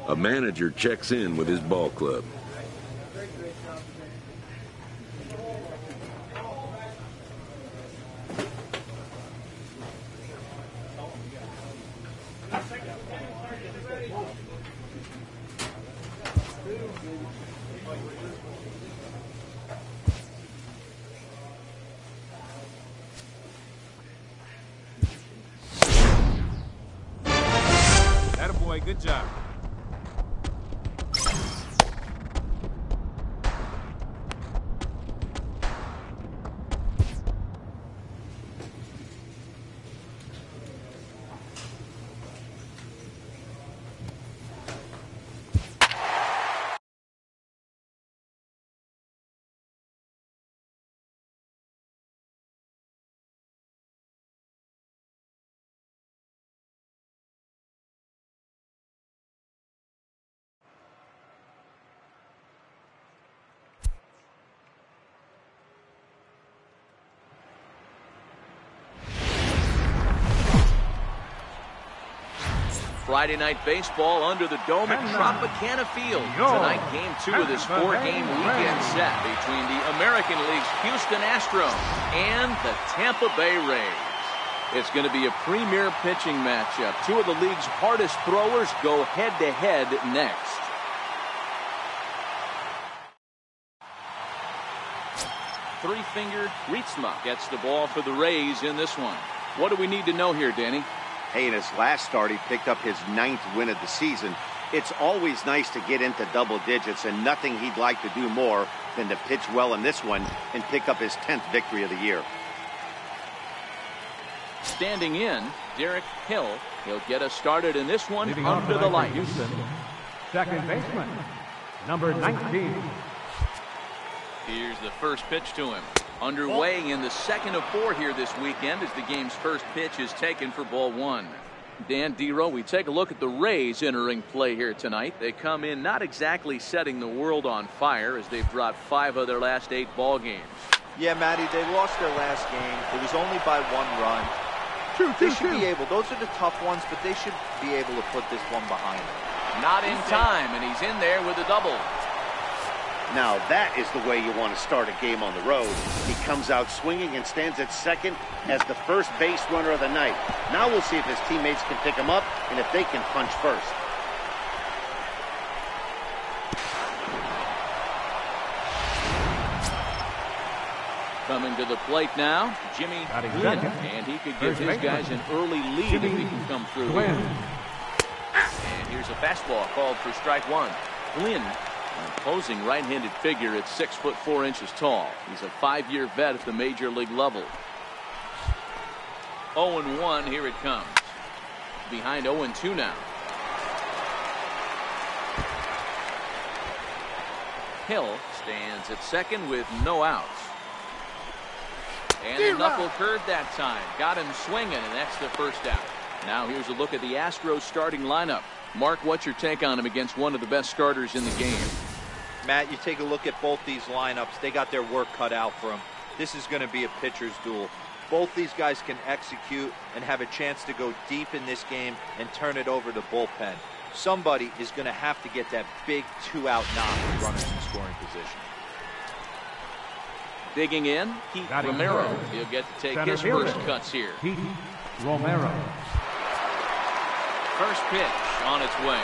A manager checks in with his ball club. Attaboy, good job. Friday night baseball under the dome at Tropicana Field. Tonight, game 2 of this 4-game weekend set between the American League's Houston Astros and the Tampa Bay Rays. It's going to be a premier pitching matchup. Two of the league's hardest throwers go head-to-head next. Three-finger Ritzma gets the ball for the Rays in this one. What do we need to know here, Danny? Hey, in his last start, he picked up his 9th win of the season. It's always nice to get into double digits, and nothing he'd like to do more than to pitch well in this one and pick up his 10th victory of the year. Standing in, Derek Hill. He'll get us started in this one under the lights. Houston, second baseman, number 19. Here's the first pitch to him. Underway in the second of 4 here this weekend as the game's first pitch is taken for ball 1. Dan Dero, we take a look at the Rays entering play here tonight. They come in not exactly setting the world on fire as they've dropped 5 of their last 8 ball games. Yeah, Matty, they lost their last game. It was only by 1 run. They should be able, those are the tough ones, but they should be able to put this one behind them. Not in time, and he's in there with a double. Now that is the way you want to start a game on the road. He comes out swinging and stands at second as the first base runner of the night. Now we'll see if his teammates can pick him up and if they can punch first. Coming to the plate now, Jimmy Glynn, and he could give his guys an early lead if he can come through here. And here's a fastball called for strike 1. Glynn, an imposing right-handed figure at 6'4" tall. He's a 5-year vet at the major league level. 0-1, here it comes. Behind 0-2 now. Hill stands at second with no outs. And a knuckle curve that time. Got him swinging, and that's the first out. Now here's a look at the Astros starting lineup. Mark, what's your take on him against one of the best starters in the game? Matt, you take a look at both these lineups. They got their work cut out for them. This is going to be a pitcher's duel. Both these guys can execute and have a chance to go deep in this game and turn it over to bullpen. Somebody is going to have to get that big 2-out knock with runners in scoring position. Digging in, Pete Romero. He'll get to take his first cuts here. Pete Romero. First pitch on its way.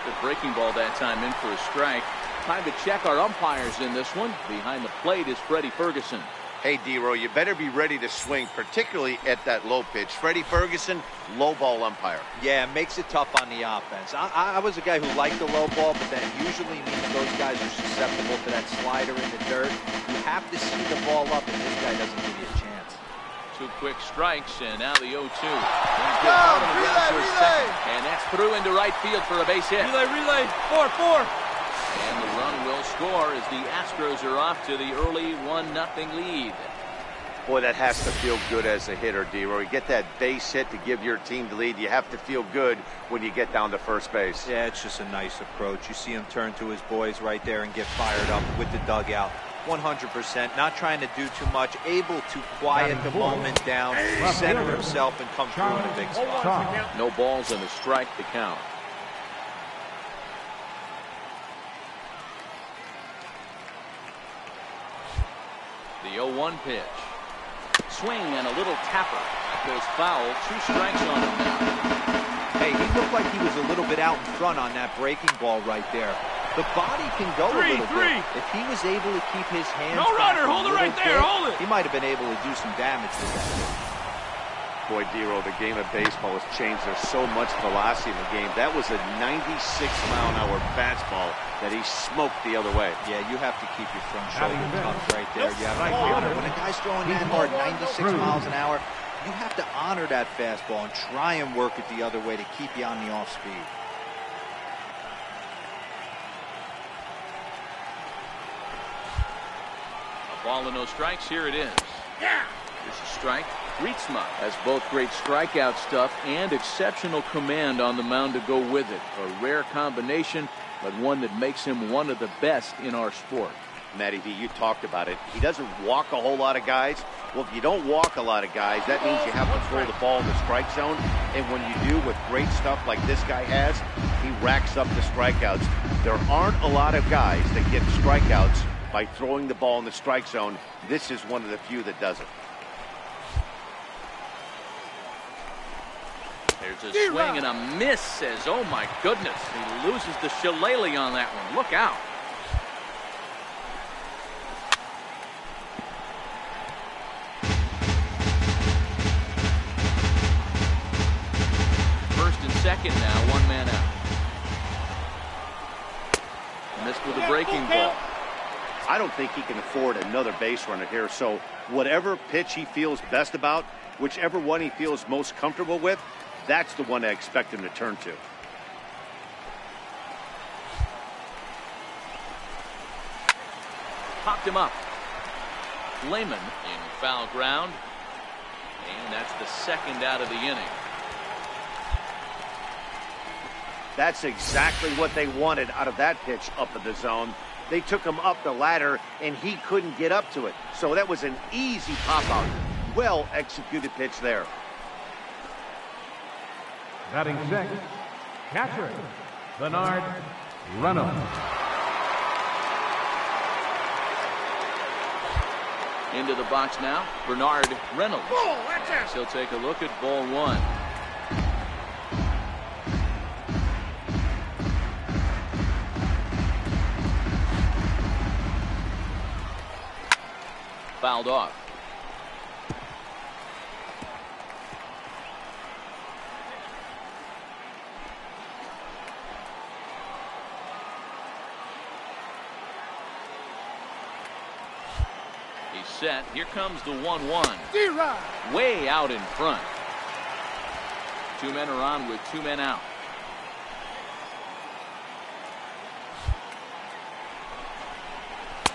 The breaking ball that time in for a strike. Time to check our umpires in this one. Behind the plate is Freddie Ferguson. Hey, Dero, you better be ready to swing, particularly at that low pitch. Freddie Ferguson, low ball umpire. Yeah, it makes it tough on the offense. I was a guy who liked the low ball, but that usually means those guys are susceptible to that slider in the dirt. You have to see the ball up, and this guy doesn't give you a chance. 2 quick strikes, and now the 0-2. Relay. And that's through into right field for a base hit. Relay. 4-4. And the run will score as the Astros are off to the early 1-0 lead. Boy, that has to feel good as a hitter, Dero. You get that base hit to give your team the lead. You have to feel good when you get down to first base. Yeah, it's just a nice approach. You see him turn to his boys right there and get fired up with the dugout. 100%, not trying to do too much, able to quiet the moment down, center himself, and come through in a big spot. No balls and a strike to count. The 0-1 pitch. Swing and a little tapper. That goes foul. 2 strikes on him now. Hey, he looked like he was a little bit out in front on that breaking ball right there. The body can go a little bit. If he was able to keep his hands no runner, hold it right there, hold it. He might have been able to do some damage with that. Boy, Dero, the game of baseball has changed. There's so much velocity in the game. That was a 96-mile-an-hour fastball that he smoked the other way. Yeah, you have to keep your front shoulder tucked right there. You have to honor. When a guy's throwing that hard, 96 miles an hour, you have to honor that fastball and try and work it the other way to keep you on the off speed. A ball and no strikes. Here it is. Here's a strike. Rietsma has both great strikeout stuff and exceptional command on the mound to go with it. A rare combination, but one that makes him one of the best in our sport. Matty V, you talked about it. He doesn't walk a whole lot of guys. Well, if you don't walk a lot of guys, that means you have to throw the ball in the strike zone. And when you do with great stuff like this guy has, he racks up the strikeouts. There aren't a lot of guys that get strikeouts by throwing the ball in the strike zone. This is one of the few that does it. There's a swing and a miss. Says, oh my goodness, he loses the shillelagh on that one. Look out. First and second now, 1 man out. Missed with a breaking ball. I don't think he can afford another base runner here. So whatever pitch he feels best about, whichever one he feels most comfortable with, that's the one I expect him to turn to. Popped him up. Lehman in foul ground. And that's the second out of the inning. That's exactly what they wanted out of that pitch up in the zone. They took him up the ladder, and he couldn't get up to it. So that was an easy pop-out. Well-executed pitch there. Batting sixth, catcher, Bernard Reynolds. Into the box now, Bernard Reynolds. He'll take a look at ball 1. Fouled off. He's set. Here comes the 1-1. Way out in front. 2 men are on with 2 men out.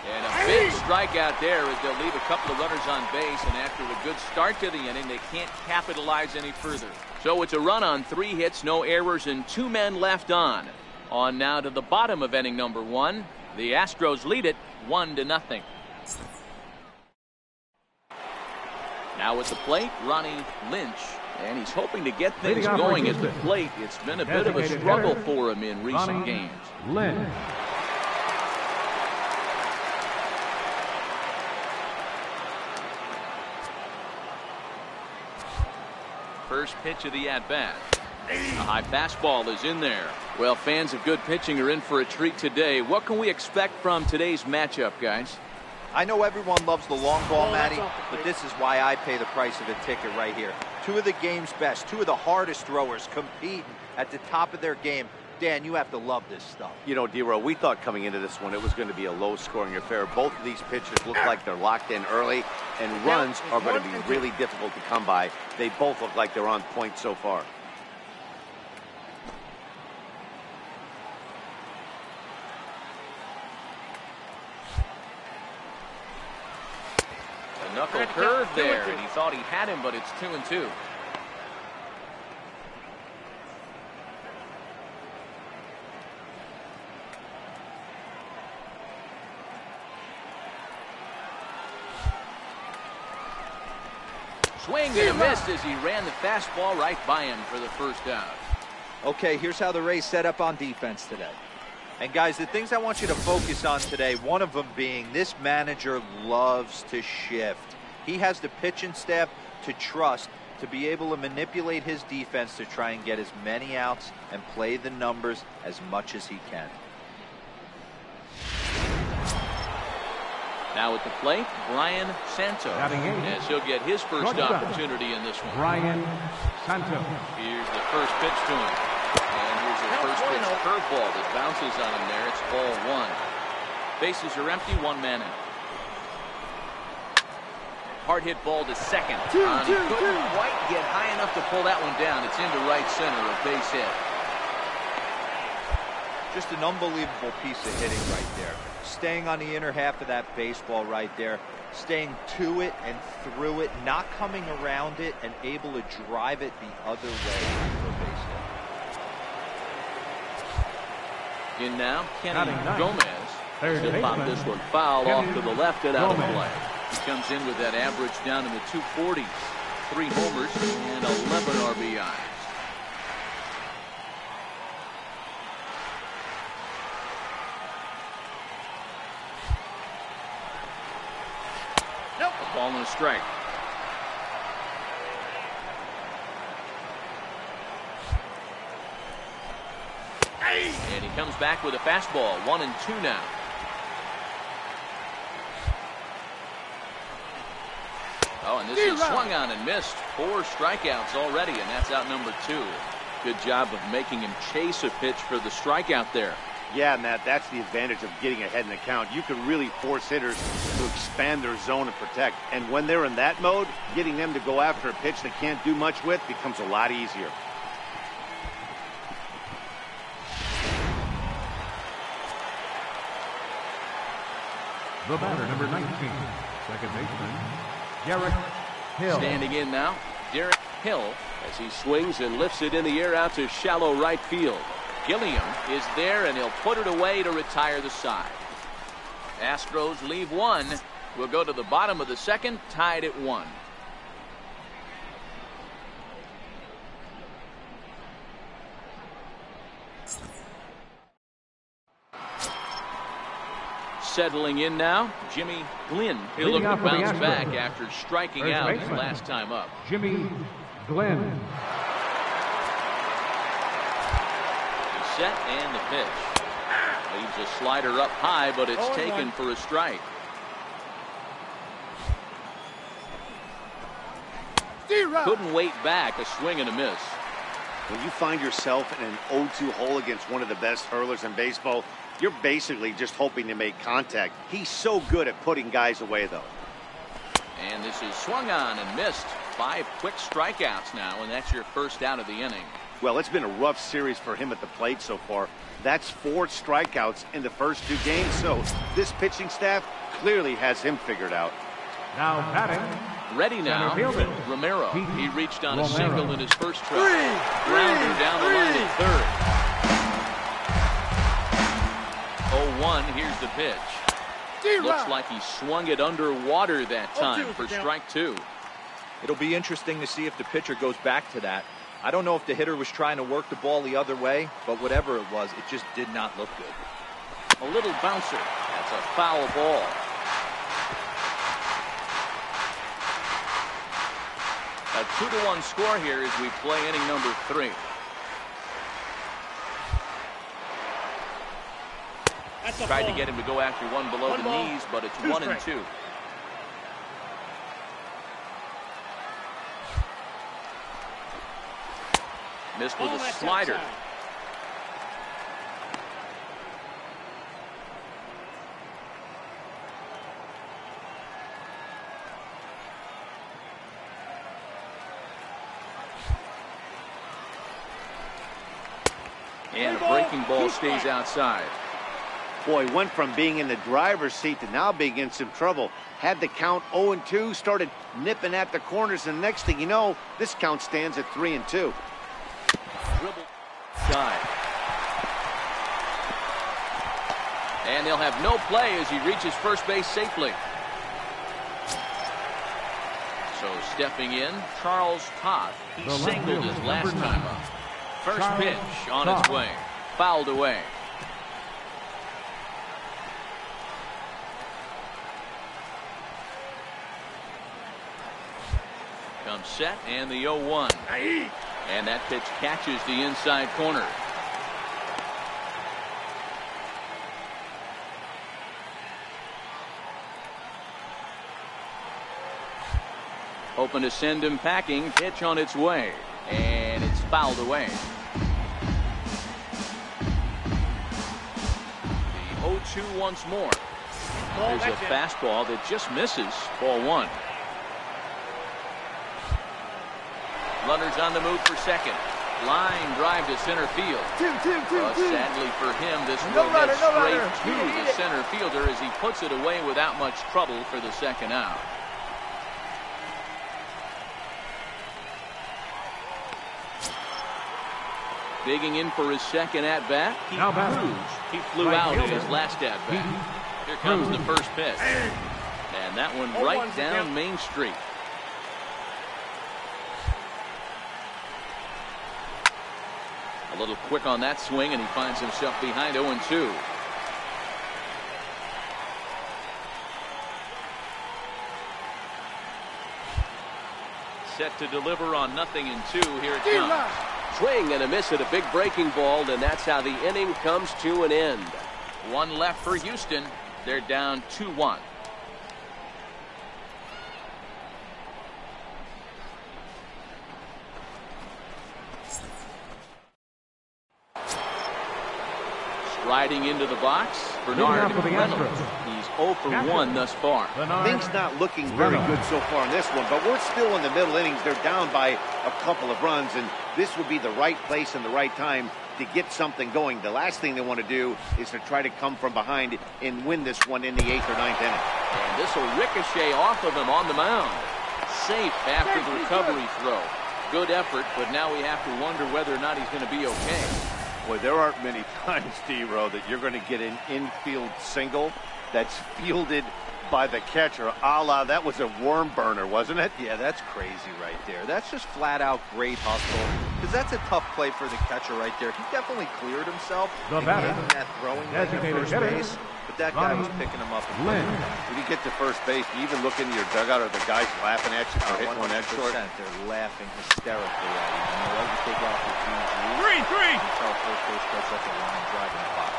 And a big strikeout there as they'll leave a couple of runners on base, and after a good start to the inning, they can't capitalize any further. So it's a run on 3 hits, no errors, and 2 men left on. On now to the bottom of inning number 1. The Astros lead it 1-0. Now at the plate, Ronnie Lynch, and he's hoping to get things going at the plate. It's been a bit of a struggle for him in recent games. Lynch. First pitch of the at-bat. A high fastball is in there. Well, fans of good pitching are in for a treat today. What can we expect from today's matchup, guys? I know everyone loves the long ball, Matty, but this is why I pay the price of a ticket right here. 2 of the game's best, 2 of the hardest throwers competing at the top of their game. Dan, you have to love this stuff. You know, Dero, we thought coming into this one it was going to be a low-scoring affair. Both of these pitchers look like they're locked in early, and runs are going to be really difficult to come by. They both look like they're on point so far. A knuckle curve there, and he thought he had him, but it's 2-2. Swing and a miss as he ran the fastball right by him for the first out. Okay, here's how the Rays set up on defense today. And guys, the things I want you to focus on today, one of them being this manager loves to shift. He has the pitching staff to trust to be able to manipulate his defense to try and get as many outs and play the numbers as much as he can. Now at the plate, Brian Santo, as he'll get his first opportunity in this one. Brian Santo. Here's the first pitch to him. And here's the first pitch curveball that bounces on him there. It's ball one. Bases are empty, one man out. Hard hit ball to second. He couldn't quite get high enough to pull that one down. It's into right center, a base hit. Just an unbelievable piece of hitting right there. Staying on the inner half of that baseball right there. Staying to it and through it, not coming around it, and able to drive it the other way for a base hit. In now, Kenny Gomez. He'll pop this one foul off to the left and out of play. He comes in with that average down in the 240s. 3 homers and 11 RBIs. Nope. A ball and a strike. And he comes back with a fastball. 1-2 now. Oh, and this is swung on and missed. 4 strikeouts already, and that's out number 2. Good job of making him chase a pitch for the strikeout there. Yeah, Matt, that's the advantage of getting ahead in the count. You can really force hitters to expand their zone and protect. And when they're in that mode, getting them to go after a pitch they can't do much with becomes a lot easier. The batter, number 19, second baseman, Derek Hill. Standing in now, Derek Hill, as he swings and lifts it in the air out to shallow right field. Gilliam is there, and he'll put it away to retire the side. Astros leave one. We'll go to the bottom of the second, tied at 1. Settling in now, Jimmy Glynn. He'll look to bounce back after striking out his last time up. Jimmy Glynn. He's set and the pitch. Leaves a slider up high, but it's taken for a strike. Couldn't wait back, a swing and a miss. When you find yourself in an 0-2 hole against one of the best hurlers in baseball, you're basically just hoping to make contact. He's so good at putting guys away, though. And this is swung on and missed. 5 quick strikeouts now, and that's your first out of the inning. Well, it's been a rough series for him at the plate so far. That's 4 strikeouts in the first 2 games, so this pitching staff clearly has him figured out. Now batting. Ready now, Romero. He reached on a single in his first try. Grounder down the line at third. 0-1, here's the pitch. Looks like he swung it underwater that time for strike 2. It'll be interesting to see if the pitcher goes back to that. I don't know if the hitter was trying to work the ball the other way, but whatever it was, it just did not look good. A little bouncer. That's a foul ball. A 2-1 score here as we play inning number 3. Tried to get him to go after one below the knees, but it's 1-2. Missed with a slider. And a breaking ball stays outside. Boy, went from being in the driver's seat to now being in some trouble. Had the count 0-2, started nipping at the corners, and next thing you know, this count stands at 3-2. Dribble side. And they'll have no play as he reaches first base safely. So stepping in, Charles Toth. He singled his last time up. First pitch on its way. Fouled away. comes set, and the 0-1. And that pitch catches the inside corner. Hoping to send him packing. Pitch on its way, and it's fouled away. The 0-2 once more. There's a fastball that just misses. Ball 1. Runners on the move for second. Line drive to center field. But sadly for him, this will head straight to the center fielder as he puts it away without much trouble for the second out. Digging in for his second at bat. He flew out in his last at bat. Here comes the first pitch. And that one right down Main Street. A little quick on that swing, and he finds himself behind 0-2. Set to deliver on 0-2. Here it comes. Swing and a miss at a big breaking ball, and that's how the inning comes to an end. One left for Houston. They're down 2-1. Striding into the box, Bernard Reynolds. He's 0 for 1 thus far. Things not looking very good so far in this one, but we're still in the middle innings. They're down by a couple of runs, and this would be the right place and the right time to get something going. The last thing they want to do is to try to come from behind and win this one in the 8th or 9th inning. And this will ricochet off of him on the mound. Safe after the recovery throw. Good effort, but now we have to wonder whether or not he's going to be okay. Boy, there aren't many times, D-Row, that you're going to get an infield single that's fielded by the catcher, a la that was a worm burner, wasn't it? Yeah, that's crazy right there. That's just flat out great hustle, because that's a tough play for the catcher right there. He definitely cleared himself and gave him that throwing at first base, but that guy was picking him up. When you get to first base, do you even look into your dugout? Are the guys laughing at you for hitting one that short? They're laughing hysterically at you. You know, you take out the 3-3. You tell first base coach that's a line drive in the box.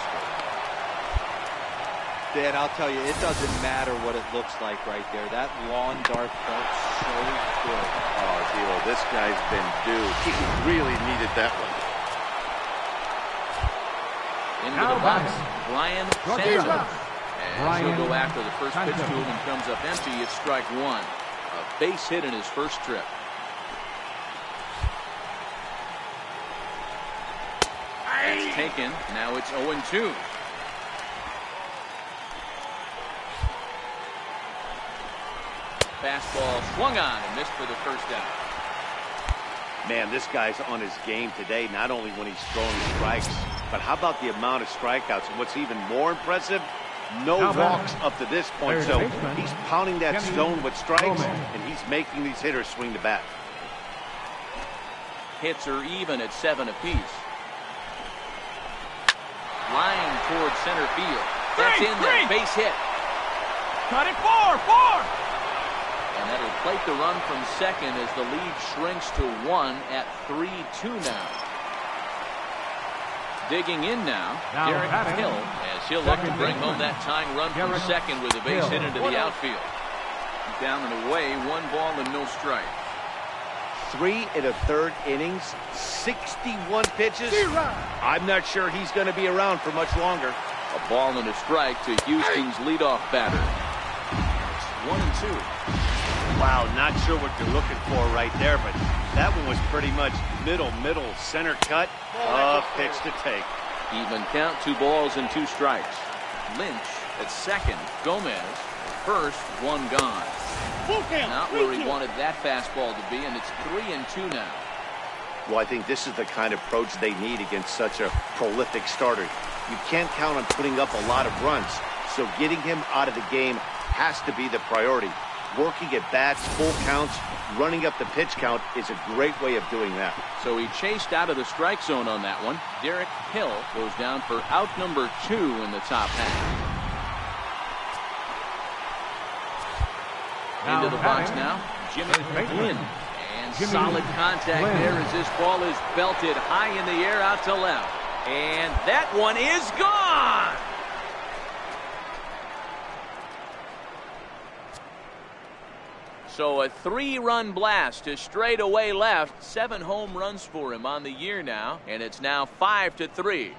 Dan, I'll tell you, it doesn't matter what it looks like right there. That lawn dart felt so good. Oh, Zero, this guy's been due. He really needed that one. Into the box, Brian Santos. And he'll go after the first pitch to him and comes up empty. It's strike 1. A base hit in his first trip. It's taken. Now it's 0-2. Fastball swung on and missed for the first out. Man, this guy's on his game today, not only when he's throwing strikes, but how about the amount of strikeouts? And what's even more impressive, no walks up to this point. So he's pounding that stone with strikes, and he's making these hitters swing the bat. Hits are even at 7 apiece. Line towards center field. That's in there. Base hit. Cut it 4-4. And that'll plate the run from second as the lead shrinks to 1 at 3-2 now. Digging in now, Derek Hill, as he'll look to bring home that tying run from second with a base hit into the outfield. Down and away, 1 ball and no strike. 3 1/3 innings, 61 pitches. I'm not sure he's going to be around for much longer. A ball and a strike to Houston's leadoff batter. It's 1-2. Wow, not sure what you're looking for right there, but that one was pretty much middle, center cut. Pitch to take. Even count, 2 balls and 2 strikes. Lynch at second. Gomez first, 1 gone. Not where he wanted that fastball to be, and it's 3-2 now. Well, I think this is the kind of approach they need against such a prolific starter. You can't count on putting up a lot of runs, so getting him out of the game has to be the priority. Working at bats, full counts, running up the pitch count is a great way of doing that. So he chased out of the strike zone on that one. Derek Hill goes down for out number 2 in the top half. Into the box now, Jimmy Glynn. And solid contact there as this ball is belted high in the air out to left. And that one is gone. So a 3-run blast to straightaway left. 7 home runs for him on the year now, and it's now 5-3.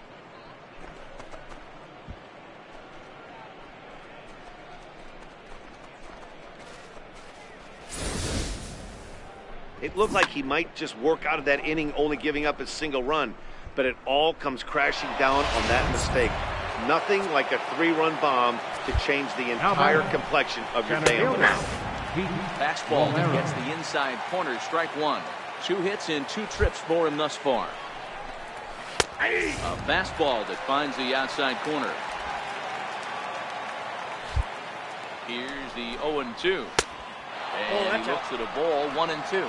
It looked like he might just work out of that inning, only giving up a single run, but it all comes crashing down on that mistake. Nothing like a 3-run bomb to change the entire complexion of your day on the mound. Fastball that gets the inside corner, strike 1. 2 hits and 2 trips for him thus far. A fastball that finds the outside corner. Here's the 0-2. And he looks at a ball, 1-2.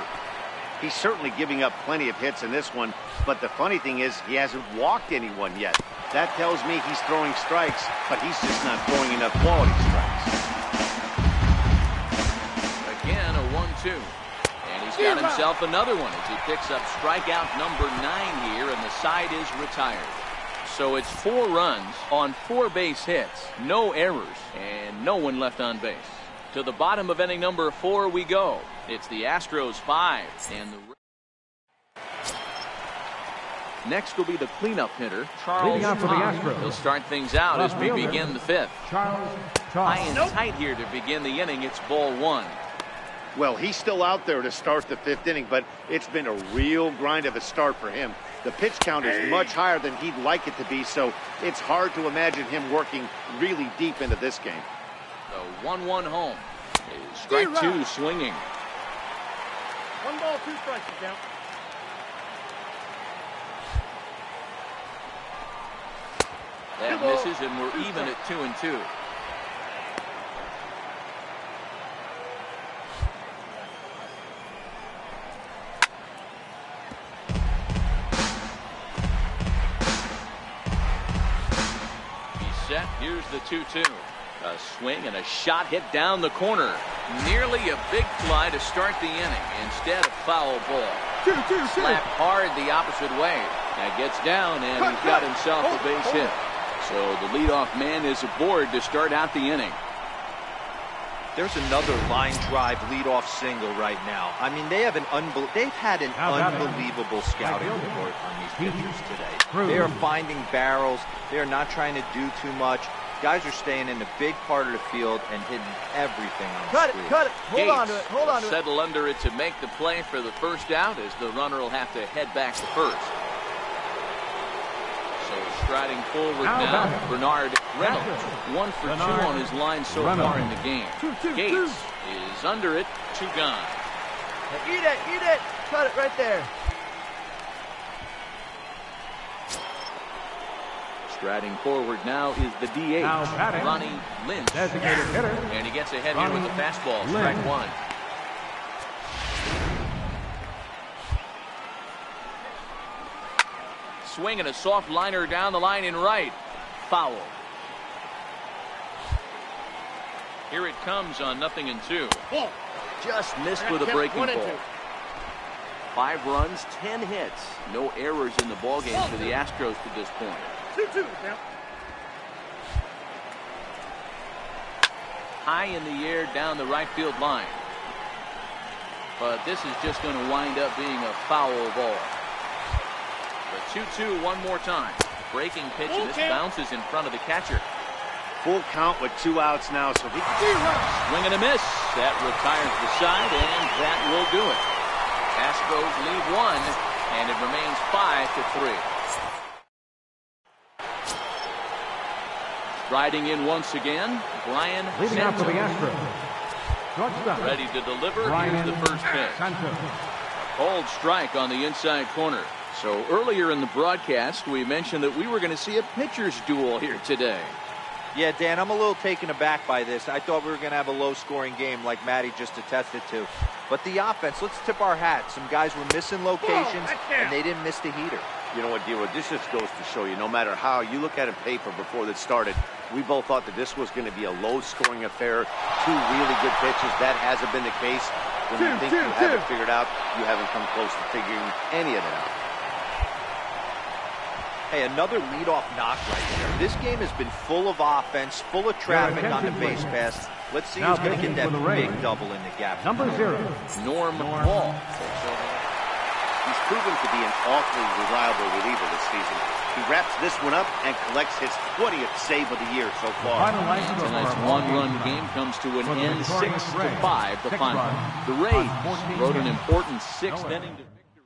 He's certainly giving up plenty of hits in this one, but the funny thing is he hasn't walked anyone yet. That tells me he's throwing strikes, but he's just not throwing enough quality strikes. Again, a 1-2. And he's got himself another one as he picks up strikeout number 9 here, and the side is retired. So it's 4 runs on 4 base hits, no errors, and no one left on base. To the bottom of inning number 4 we go. It's the Astros 5. And next will be the cleanup hitter, Charles. He'll start things out as we begin the 5th. High and tight here to begin the inning. It's ball 1. Well, he's still out there to start the 5th inning, but it's been a real grind of a start for him. The pitch count is much higher than he'd like it to be, so it's hard to imagine him working really deep into this game. The 1-1 home. Strike 2 swinging. 1 ball, 2 strikes to count. That misses, and we're even at 2-2. He's set. Here's the 2-2. A swing and a shot hit down the corner. Nearly a big fly to start the inning. Instead, a foul ball. 2-2. Slapped hard the opposite way. That gets down, and he's got himself a base hit. So the leadoff man is aboard to start out the inning. There's another line drive leadoff single right now. I mean, they've had an unbelievable scouting report on these pitchers today. They are finding barrels. They are not trying to do too much. Guys are staying in the big part of the field and hitting everything on the screen. Cut it. Hold on to it. Hold on to it. Settle under it to make the play for the first out as the runner will have to head back to first. So striding forward now, Bernard Reynolds. 1 for 2 on his line so far in the game. Gates is under it, 2 gone. Eat it. Cut it right there. Striding forward now is the DH, Ronnie Lynch. And he gets ahead here with the fastball, strike 1. Swing and a soft liner down the line in right. Foul. Here it comes on 0-2. Just missed with a breaking ball. 5 runs, 10 hits. No errors in the ballgame for the Astros to this point. 2-2 now. High in the air down the right field line. But this is just going to wind up being a foul ball. The 2-2 one more time. Breaking pitch, and this bounces in front of the catcher. Full count with 2 outs now, so he swing and a miss. That retires the side, and that will do it. Astros lead 1, and it remains 5-3. Riding in once again, Brian Santos. Ready to deliver. Here's the first pitch. Cold strike on the inside corner. So earlier in the broadcast, we mentioned that we were going to see a pitcher's duel here today. Yeah, Dan, I'm a little taken aback by this. I thought we were going to have a low-scoring game like Matty just attested to. But the offense, let's tip our hats. Some guys were missing locations, and they didn't miss the heater. You know what, D-Roy, this just goes to show you, no matter how you look at a paper before this started, we both thought that this was going to be a low-scoring affair. 2 really good pitches. That hasn't been the case. When you think you have it figured out, you haven't come close to figuring any of it out. Hey, another leadoff knock right there. This game has been full of offense, full of traffic on the base pass. Let's see who's going to get that big double in the gap. Number 0. Norm Hall. He's proven to be an awfully reliable reliever this season. He wraps this one up and collects his 20th save of the year so far. Tonight's one-run game comes to an end, 6-5, the final. The Rays wrote an important sixth inning to victory.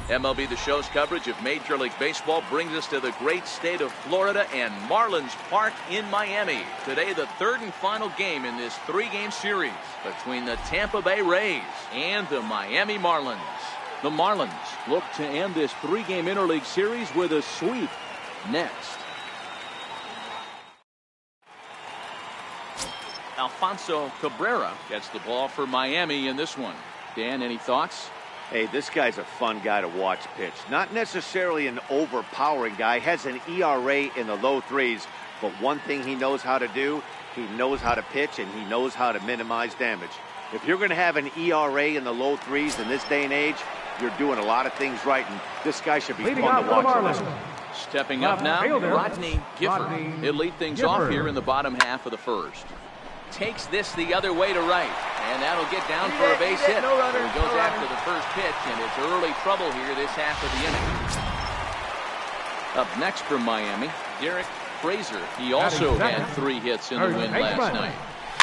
MLB The Show's coverage of Major League Baseball brings us to the great state of Florida and Marlins Park in Miami. Today, the third and final game in this three-game series between the Tampa Bay Rays and the Miami Marlins. The Marlins look to end this three-game interleague series with a sweep next. Alfonso Cabrera gets the ball for Miami in this one. Dan, any thoughts? Hey, this guy's a fun guy to watch pitch. Not necessarily an overpowering guy. Has an ERA in the low threes. But one thing he knows how to do, he knows how to pitch and he knows how to minimize damage. If you're going to have an ERA in the low threes in this day and age, you're doing a lot of things right. And this guy should be fun to watch on this one. Stepping up now, Rodney Gifford. He'll lead things off here in the bottom half of the first. Takes this the other way to right, and that'll get down for a base hit. No runner, He goes after the first pitch, and it's early trouble here this half of the inning. Up next from Miami, Derek Frazier. He also had 3 hits in the win last night.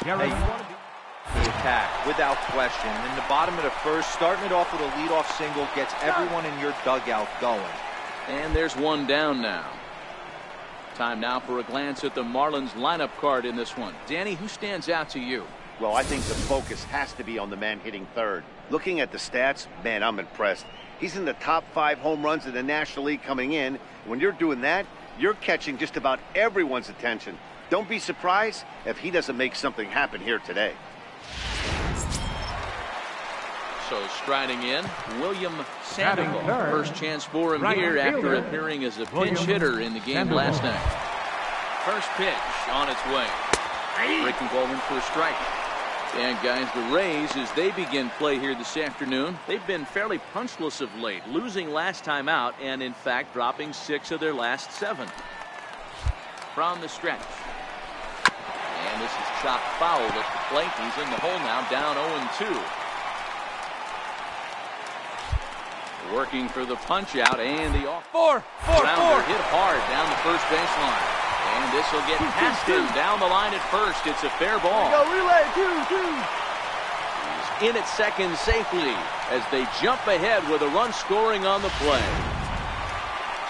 Hey, you want to be the attack without question. In the bottom of the first, starting it off with a leadoff single gets everyone in your dugout going. And there's one down now. Time now for a glance at the Marlins lineup card in this one. Danny, who stands out to you? Well, I think the focus has to be on the man hitting third. Looking at the stats, man, I'm impressed. He's in the top 5 home runs in the National League coming in. When you're doing that, you're catching just about everyone's attention. Don't be surprised if he doesn't make something happen here today. So striding in, William Sandoval. First chance for him here after appearing as a pinch hitter in the game last night. First pitch on its way. Breaking ball in for a strike. And guys, the Rays, as they begin play here this afternoon, they've been fairly punchless of late, losing last time out and in fact dropping 6 of their last 7. From the stretch. And this is chopped foul at the plate. He's in the hole now, down 0-2. Working for the punch out and the off. Rounder hit hard down the first baseline. And this will get past him down the line at first. It's a fair ball. Go relay, 2-2. He's in at second safely as they jump ahead with a run scoring on the play.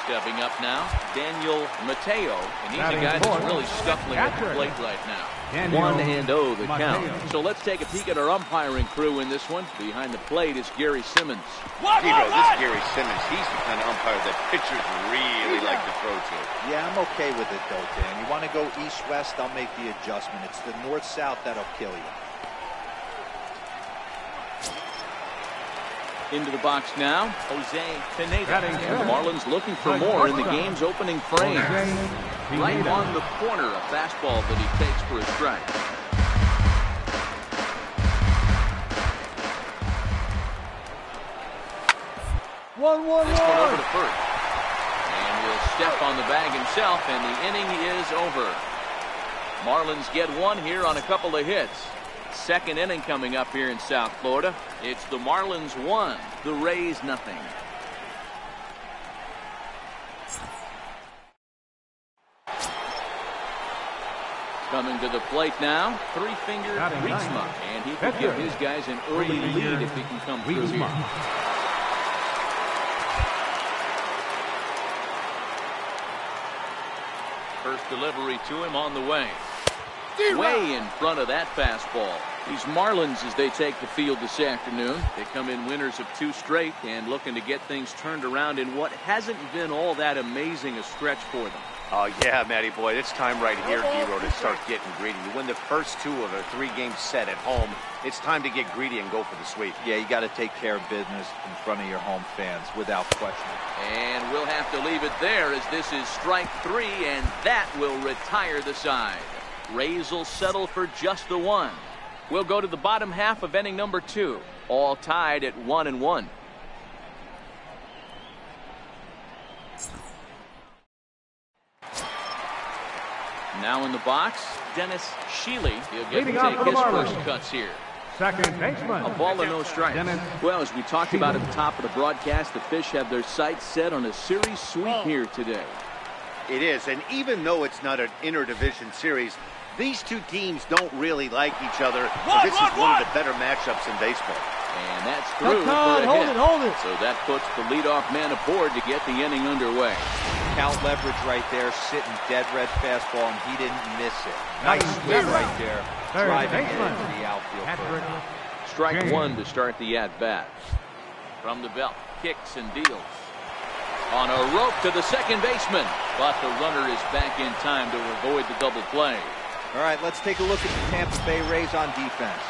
Stepping up now, Daniel Mateo, and he's a guy that's really scuffling at the plate right now. 1-0 the count. So let's take a peek at our umpiring crew in this one. Behind the plate is Gary Simmons. This Gary Simmons, he's the kind of umpire that pitchers really like to throw to. Yeah, I'm okay with it though, Dan. You want to go east-west, I'll make the adjustment. It's the north-south that'll kill you. Into the box now, Jose Pineda. And the Marlins looking for more in the game's opening frame. Right on the corner, a fastball that he takes for a strike. 1-1-1. This one over to first. And will step on the bag himself, and the inning is over. Marlins get one here on a couple of hits. Second inning coming up here in South Florida. It's the Marlins 1, the Rays nothing. Coming to the plate now, three-finger Rietsma, and he could give his guys an early lead if he can come through here. First delivery to him on the way. Way in front of that fastball. These Marlins, as they take the field this afternoon, they come in winners of 2 straight and looking to get things turned around in what hasn't been all that amazing a stretch for them. Oh, yeah, Matty boy, it's time right here, D-Row, to start getting greedy. You win the first 2 of a 3-game set at home. It's time to get greedy and go for the sweep. Yeah, you got to take care of business in front of your home fans, without question. And we'll have to leave it there as this is strike 3, and that will retire the side. Rays will settle for just the 1. We'll go to the bottom half of inning number 2, all tied at 1-1. Now in the box, Dennis Shealy. He'll get to take his first cuts here. Second baseman. A ball and no strikes. Well, as we talked about at the top of the broadcast, the Fish have their sights set on a series sweep here today. It is, and even though it's not an interdivision series, these 2 teams don't really like each other. This is one of the better matchups in baseball. And that's through for a hit. Hold it. So that puts the leadoff man aboard to get the inning underway. Count leverage right there, sitting dead red fastball, and he didn't miss it. Nice swing right there, driving it into the outfield. Strike 1 to start the at-bat. From the belt, kicks and deals. On a rope to the second baseman, but the runner is back in time to avoid the double play. All right, let's take a look at the Tampa Bay Rays on defense.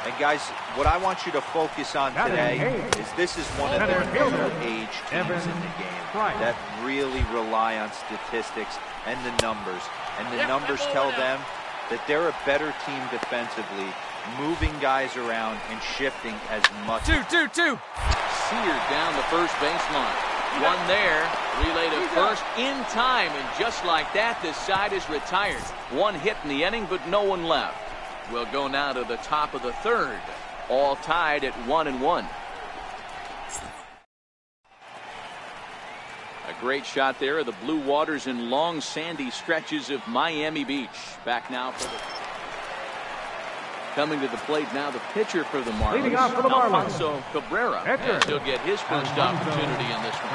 And guys, what I want you to focus on today is this is one of their middle-aged teams in the game that really rely on statistics and the numbers. And the numbers tell them that they're a better team defensively, moving guys around and shifting as much. 2-2-2. Seared down the first baseline. One there, relay to first in time, and just like that, this side is retired. 1 hit in the inning, but no one left. We'll go now to the top of the 3rd, all tied at 1-1. A great shot there of the blue waters and long sandy stretches of Miami Beach. Back now for the... Coming to the plate now, the pitcher for the Marlins, Alfonso Cabrera, as he'll get his first opportunity in this one.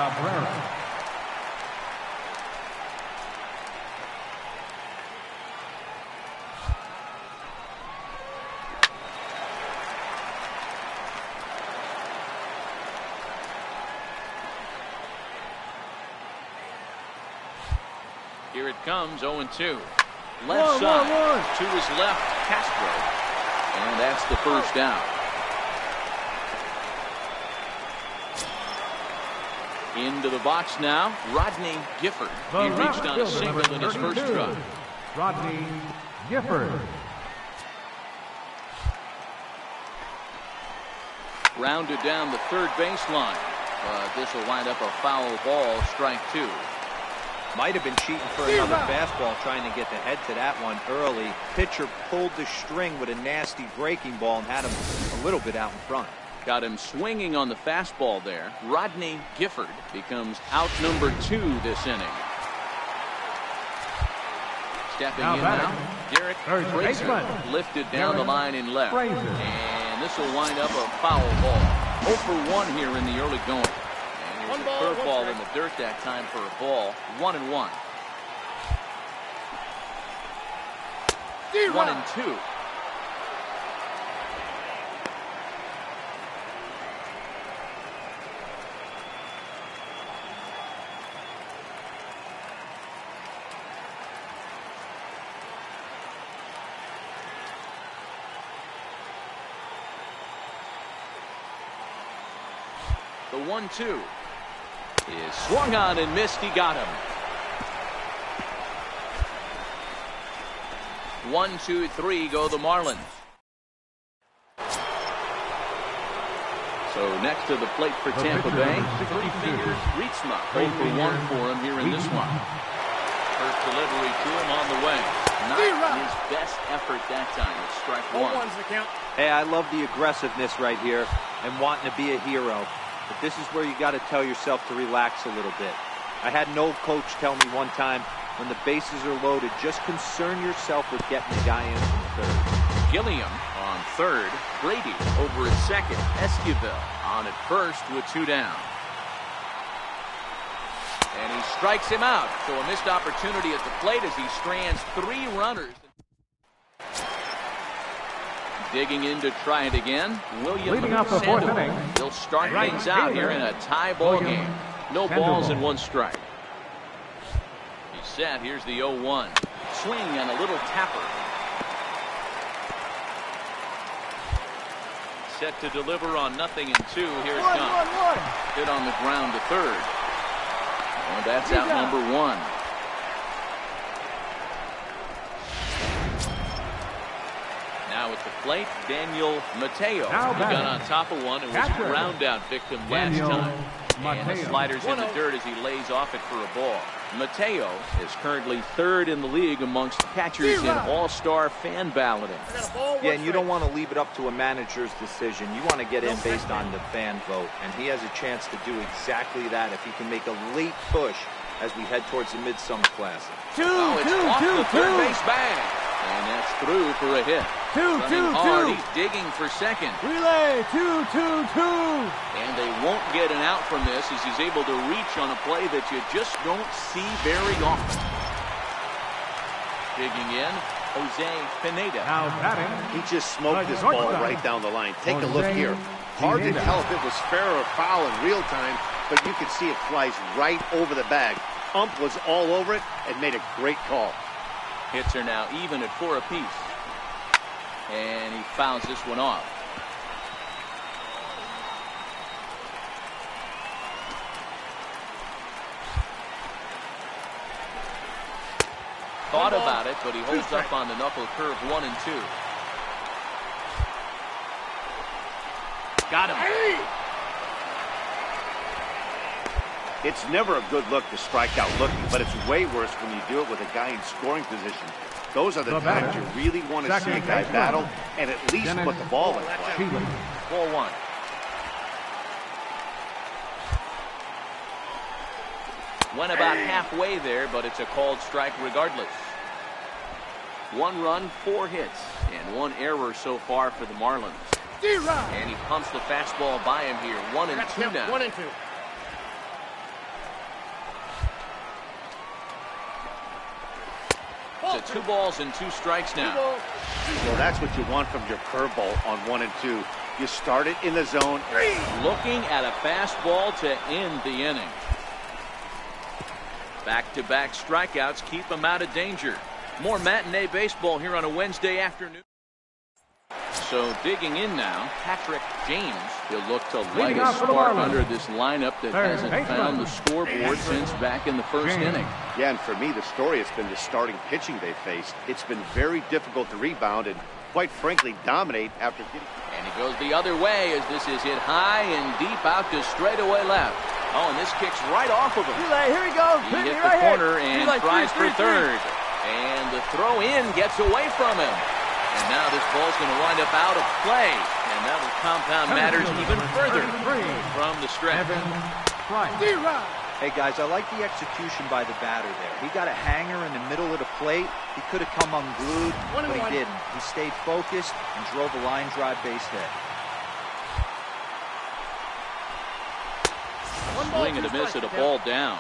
Here it comes, 0-2. Left side, to his left, Castro. And that's the first down. Into the box now, Rodney Gifford. He reached on a single in his first try. Rodney Gifford. Rounded down the third baseline. But this will wind up a foul ball, strike 2. Might have been cheating for another fastball, trying to get the head to that one early. Pitcher pulled the string with a nasty breaking ball and had him a little bit out in front. Got him swinging on the fastball there. Rodney Gifford becomes out number 2 this inning. Stepping in now, Derek Fraser lifted down the line in left. And this will wind up a foul ball. 0 for 1 here in the early going. And here's a curveball in the dirt that time for a ball. 1-1. 1-2. The 1-2 is swung on and missed. He got him. 1, 2, 3 go the Marlins. So next to the plate for Tampa Bay, three fingers Rietsma. 0 for 1 for him here in this one. First delivery to him on the way. Not his best effort that time. It's strike 1. Hey, I love the aggressiveness right here and wanting to be a hero. But this is where you got to tell yourself to relax a little bit. I had an old coach tell me one time, when the bases are loaded, just concern yourself with getting the guy in from third. Gilliam on third. Brady over at second. Esquivel on at first with 2 down. And he strikes him out. So a missed opportunity at the plate as he strands 3 runners. Digging in to try it again. William Sandoval. He'll start things out here in a tie ball game. No balls and 1 strike. He's set. Here's the 0-1. Swing and a little tapper. Set to deliver on 0-2. Here it comes. Hit on the ground to third. And that's out number 1. Now at the plate, Daniel Mateo. He got on top of one and was a ground out victim last time. And the slider's in the dirt as he lays off it for a ball. Mateo is currently 3rd in the league amongst catchers in all-star fan balloting. Yeah, and you don't want to leave it up to a manager's decision. You want to get in based on the fan vote. And he has a chance to do exactly that if he can make a late push as we head towards the Midsummer Classic. It's off the third base bag. And that's through for a hit. 2-2-2. He's digging for second. Relay 2-2-2. And they won't get an out from this as he's able to reach on a play that you just don't see very often. Digging in, Jose Pineda. Now batting. He just smoked this ball right down the line. Take a look here. Hard to tell if it was fair or foul in real time, but you can see it flies right over the bag. Ump was all over it and made a great call. Hits are now even at 4 apiece. And he fouls this one off. Thought about it, but he holds up on the knuckle curve 1 and 2. Got him. It's never a good look to strike out looking, but it's way worse when you do it with a guy in scoring position. Those are the times you really want to see a guy battle and at least put the ball in play. 4-1. Went about halfway there, but it's a called strike regardless. 1 run, 4 hits, and 1 error so far for the Marlins. And he pumps the fastball by him here. 1 and 2 now. 1 and 2. So 2 balls and 2 strikes now. Well, that's what you want from your curveball on 1 and 2. You start it in the zone. Looking at a fastball to end the inning. Back-to-back strikeouts keep him out of danger. More matinee baseball here on a Wednesday afternoon. So digging in now, Patrick James. He'll look to light a spark under this lineup that hasn't found the scoreboard since back in the first inning. Yeah, and for me, the story has been the starting pitching they faced. It's been very difficult to rebound and, quite frankly, dominate after getting... And he goes the other way as this is hit high and deep out to straightaway left. Oh, and this kicks right off of him. Here he goes. He hit the corner and tries for third. And the throw in gets away from him. And now this ball's going to wind up out of play. And that will compound matters even further from the stretch. Hey, guys, I like the execution by the batter there. He got a hanger in the middle of the plate. He could have come unglued, but he didn't. He stayed focused and drove a line drive base hit. Swing and a miss at a ball down.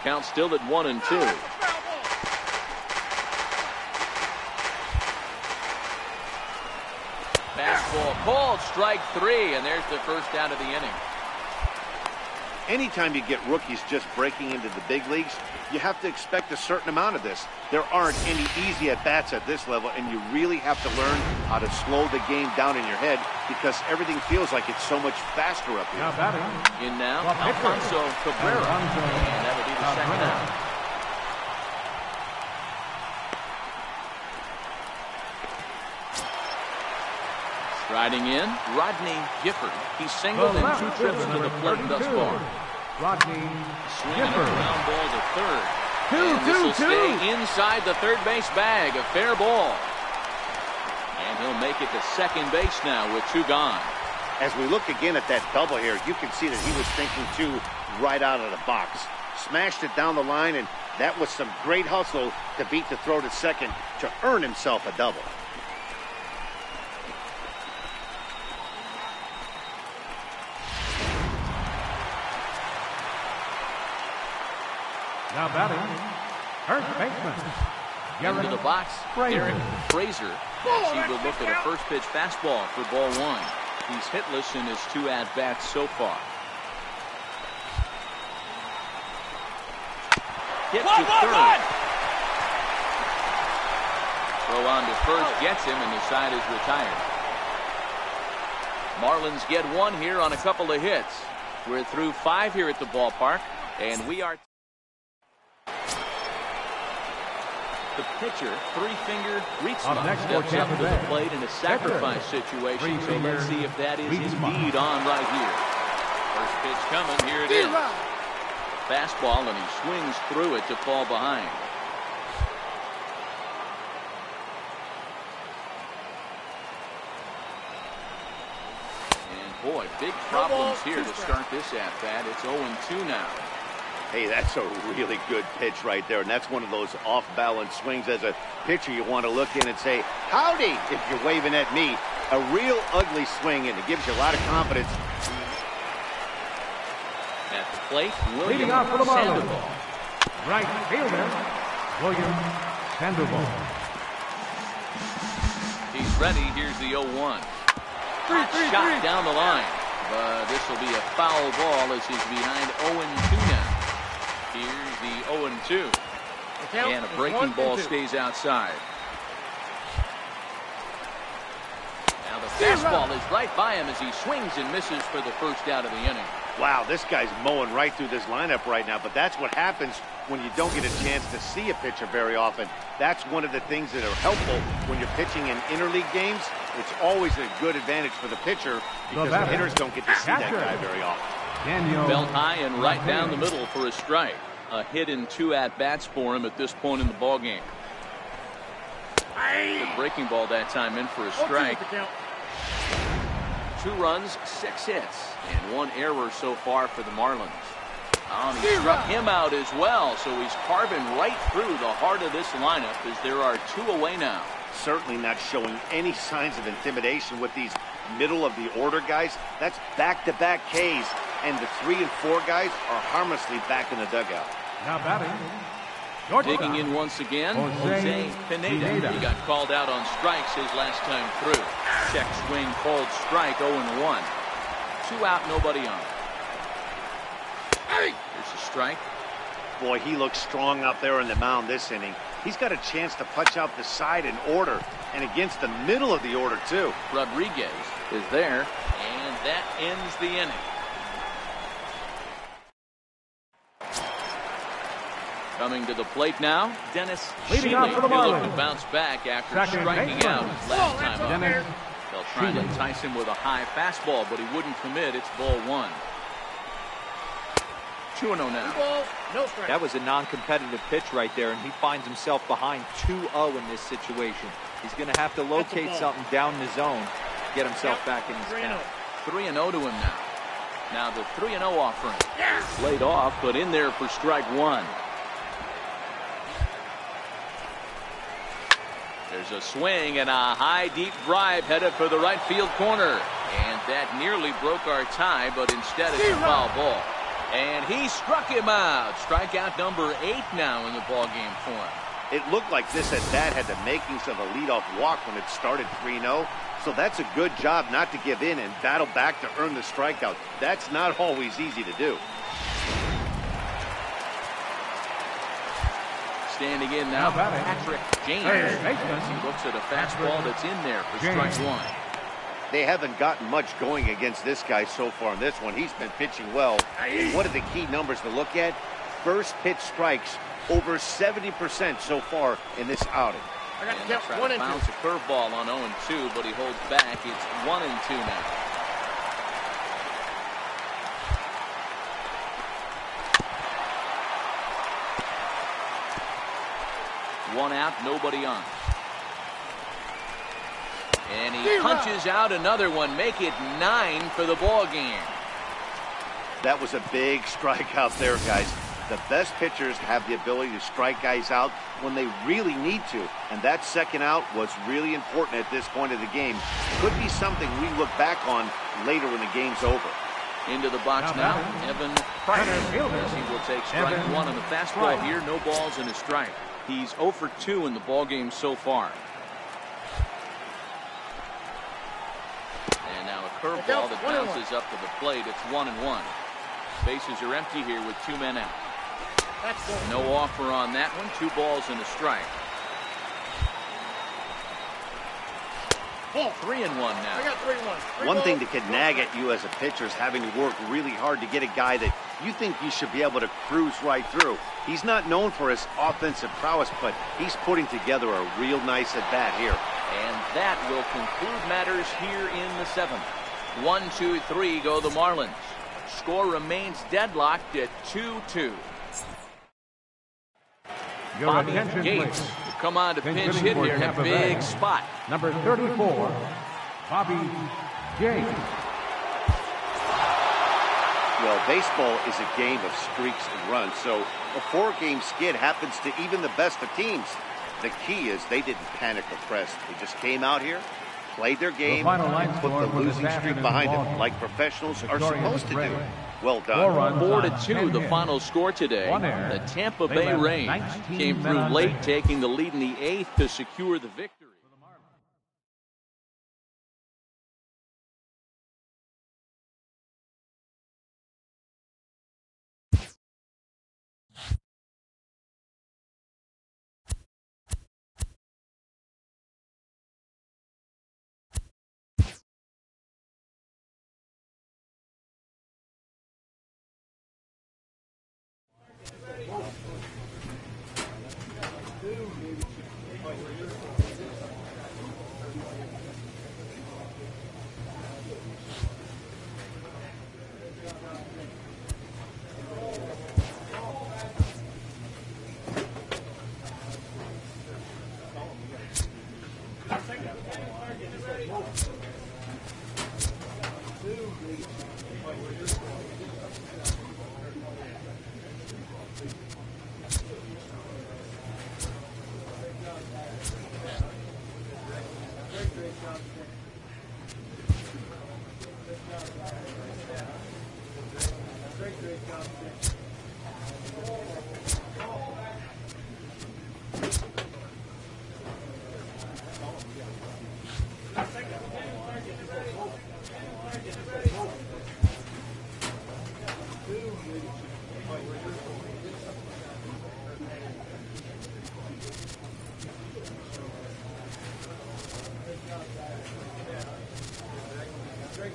Count still at 1-2. Fastball called, strike 3, and there's the first out of the inning. Anytime you get rookies just breaking into the big leagues, you have to expect a certain amount of this. There aren't any easy at-bats at this level, and you really have to learn how to slow the game down in your head because everything feels like it's so much faster up here. In now, Alfonso Cabrera, and that'll be the second out. Riding in, Rodney Gifford. He's singled in 2 trips to the plate thus far. Rodney Swinging a ground ball to third. And this will stay inside the third base bag. A fair ball. And he'll make it to second base now with 2 gone. As we look again at that double here, you can see that he was thinking too right out of the box. Smashed it down the line, and that was some great hustle to beat the throw to second to earn himself a double. Now batting, first baseman. Into the box, Derek Fraser. As he will look at a first pitch fastball for ball 1. He's hitless in his 2 at-bats so far. Hit to third. Throw on to first gets him, and the side is retired. Marlins get 1 here on a couple of hits. We're through 5 here at the ballpark, and we are... The pitcher, 3-finger Rietzma, steps up to the plate in a sacrifice situation, so let's see if that is indeed on right here. First pitch coming, here it is. Fastball, and he swings through it to fall behind. And boy, big problems here to start this at-bat. It's 0-2 now. Hey, that's a really good pitch right there, and that's one of those off-balance swings. As a pitcher, you want to look in and say, howdy, if you're waving at me. A real ugly swing, and it gives you a lot of confidence. At the plate, Leading William off for the Marlins. Sandoval. Right fielder, William Sandoval. He's ready. Here's the 0-1. Shot down the line. But this will be a foul ball as he's behind 0-2 now. Here's the 0-2. And a breaking ball stays outside. Now the fastball is right by him as he swings and misses for the first out of the inning. Wow, this guy's mowing right through this lineup right now, but that's what happens when you don't get a chance to see a pitcher very often. That's one of the things that are helpful when you're pitching in interleague games. It's always a good advantage for the pitcher because the hitters don't get to see that guy very often. Belt high and right down the middle for a strike. A hit in 2 at-bats for him at this point in the ballgame. The breaking ball that time in for a strike. 2 runs, 6 hits, and 1 error so far for the Marlins. He struck him out as well, so he's carving right through the heart of this lineup as there are 2 away now. Certainly not showing any signs of intimidation with these middle-of-the-order guys. That's back-to-back Ks, and the 3 and 4 guys are harmlessly back in the dugout. Now batting, digging in once again, Jose Pineda. He got called out on strikes his last time through. Check swing called strike, 0-1. 2 out, nobody on. Here's a strike. Boy, he looks strong out there on the mound this inning. He's got a chance to punch out the side in order, and against the middle of the order, too. Rodriguez is there, and that ends the inning. Coming to the plate now, Dennis Leading Shealy. off for the He'll look Marlins. to bounce back after Second striking baseman. out last time up. Dennis They'll try to Shealy. entice him with a high fastball, but he wouldn't commit. It's ball one. 2-0 now. That was a non-competitive pitch right there, and he finds himself behind 2-0 in this situation. He's going to have to locate something down the zone to get himself back in his count. 3-0 to him now. Now the 3-0 offering. Laid off, but in there for strike one. There's a swing and a high deep drive headed for the right field corner. And that nearly broke our tie, but instead it's a foul ball. And he struck him out. Strikeout number 8 now in the ballgame for him. It looked like this at bat had the makings of a leadoff walk when it started 3-0. So that's a good job not to give in and battle back to earn the strikeout. That's not always easy to do. Standing in now, Patrick James. baseman. He looks at a fastball that's in there for strike one. They haven't gotten much going against this guy so far in this one. He's been pitching well. What are the key numbers to look at? First pitch strikes, over 70% so far in this outing. I got to count 1 and 2. Bounce a curveball on 0-2, but he holds back. It's 1-2 now. One out, nobody on. And he punches out another one, make it 9 for the ball game. That was a big strikeout there, guys. The best pitchers have the ability to strike guys out when they really need to, and that second out was really important at this point of the game. Could be something we look back on later when the game's over. Into the box now, Evan Price. As he will take strike one on the fastball here. No balls and a strike. He's 0 for 2 in the ballgame so far. And now a curveball that bounces up to the plate. It's 1-1. Bases are empty here with 2 men out. No offer on that one. 2 balls and a strike. 3-1 now. I got 3-1. One thing that could nag at you as a pitcher is having to work really hard to get a guy that you think you should be able to cruise right through. He's not known for his offensive prowess, but he's putting together a real nice at-bat here. And that will conclude matters here in the 7th. 1-2-3 go the Marlins. Score remains deadlocked at 2-2. Bobby Gates will come on to pinch hit here in a big spot. Number 34, Bobby Gates. Well, baseball is a game of streaks and runs, so a 4-game skid happens to even the best of teams. The key is they didn't panic or press. They just came out here, played their game, and put the losing streak behind them, like professionals are supposed to do. Well done. 4-2, the final score today. The Tampa Bay Rays came through late, taking the lead in the 8th to secure the victory. A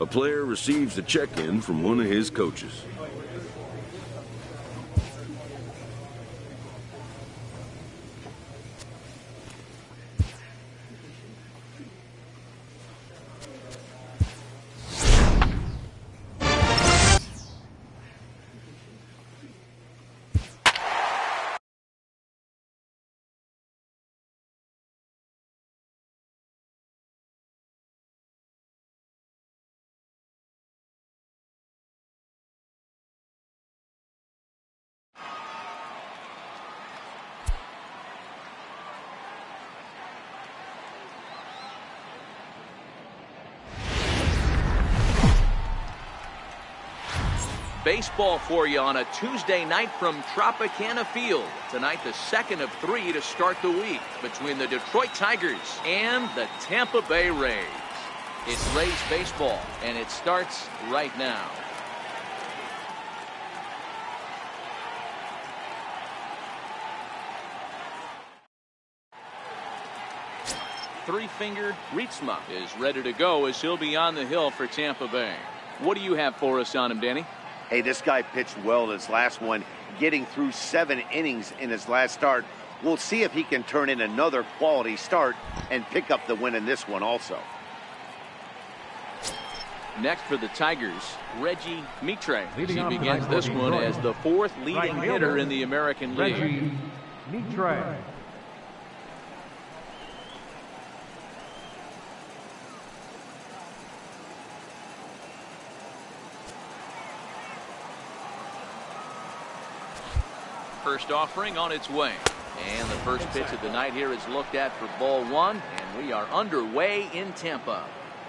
player receives a check-in from one of his coaches. Baseball for you on a Tuesday night from Tropicana Field. Tonight, the second of 3 to start the week between the Detroit Tigers and the Tampa Bay Rays. It's Rays baseball, and it starts right now. Three-fingered Rietsma is ready to go as he'll be on the hill for Tampa Bay. What do you have for us on him, Danny? Hey, this guy pitched well in his last one, getting through 7 innings in his last start. We'll see if he can turn in another quality start and pick up the win in this one also. Next for the Tigers, Reggie Mitre. He Leading off begins tonight this for one Detroit. as the 4th leading Right hitter fielder, in the American League. Reggie Mitre. First offering on its way. And the first pitch of the night here is looked at for ball 1, and we are underway in Tampa.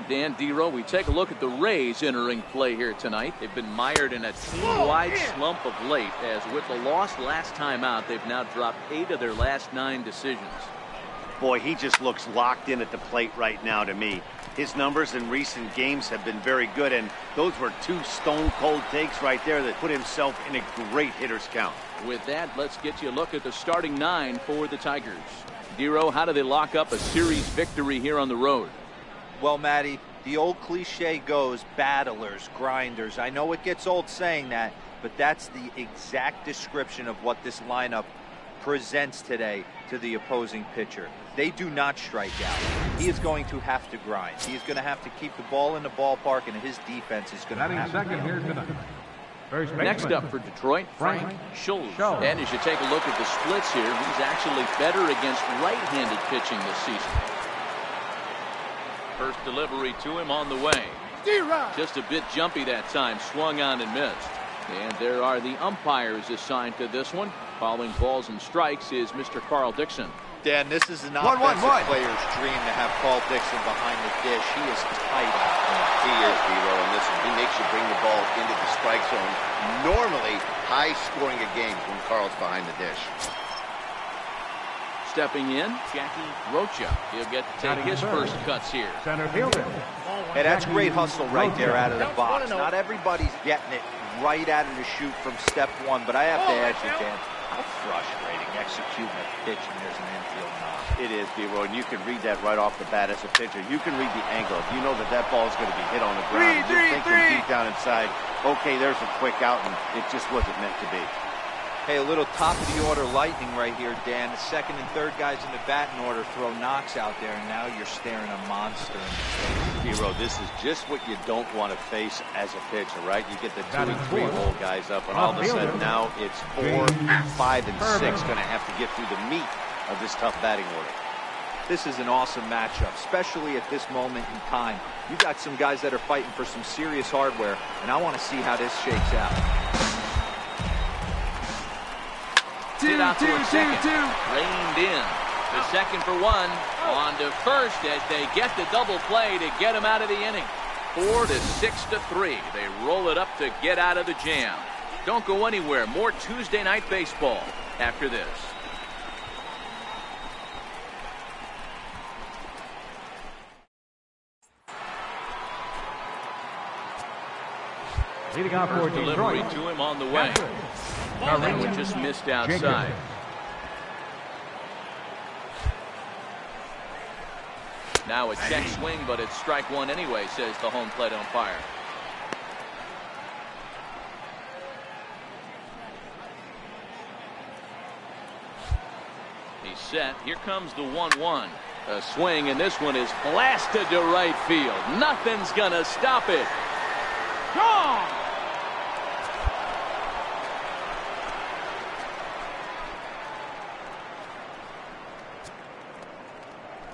Dan Dero, we take a look at the Rays entering play here tonight. They've been mired in a team-wide slump of late, as with the loss last time out, they've now dropped 8 of their last 9 decisions. Boy, he just looks locked in at the plate right now to me. His numbers in recent games have been very good, and those were 2 stone-cold takes right there that put himself in a great hitter's count. With that, let's get you a look at the starting 9 for the Tigers. Dero, how do they lock up a series victory here on the road? Well, Matty, the old cliche goes, battlers, grinders. I know it gets old saying that, but that's the exact description of what this lineup presents today to the opposing pitcher. They do not strike out. He is going to have to grind. He is going to have to keep the ball in the ballpark, and his defense is going to have to. Second here tonight. First Next baseman, up for Detroit, Frank Schultz. Schultz. And as you take a look at the splits here, he's actually better against right-handed pitching this season. First delivery to him on the way. Just a bit jumpy that time, swung on and missed. And there are the umpires assigned to this one. Following balls and strikes is Mr. Carl Dixon. Dan, this is an offensive player's dream to have Carl Dixon behind the dish. He is tight on point. He is, Dero, and listen, he makes you bring the ball into the strike zone. Normally, high scoring a game when Carl's behind the dish. Stepping in, Jackie Rocha. He'll get to take his first cuts here. Center fielder. Hey, that's great hustle right there out of the box. Not everybody's getting it right out of the chute from step 1, but I have to ask you, Dan, how frustrating executing a pitch and there's an infield knock. It is, D-Roy, and you can read that right off the bat as a pitcher. You can read the angle. If you know that that ball is going to be hit on the ground, you're thinking deep down inside, okay, there's a quick out, and it just wasn't meant to be. Hey, a little top-of-the-order lightning right here, Dan. The second and third guys in the batting order throw knocks out there, and now you're staring a monster in the face. Hero, this is just what you don't want to face as a pitcher, right? You get the 2 and 3 hole guys up, and all of a sudden now it's 4, 5, and 6 going to have to get through the meat of this tough batting order. This is an awesome matchup, especially at this moment in time. You got some guys that are fighting for some serious hardware, and I want to see how this shakes out. Hit out to a second. Reined in. The second for 1. On to first as they get the double play to get him out of the inning. 4 to 6 to 3. They roll it up to get out of the jam. Don't go anywhere. More Tuesday Night Baseball after this. Leading off for Delivery Detroit. to him on the way. That one just missed outside. Now a check swing, but it's strike one anyway, says the home plate umpire. He's set. Here comes the 1-1. A swing, and this one is blasted to right field. Nothing's gonna stop it. Gone!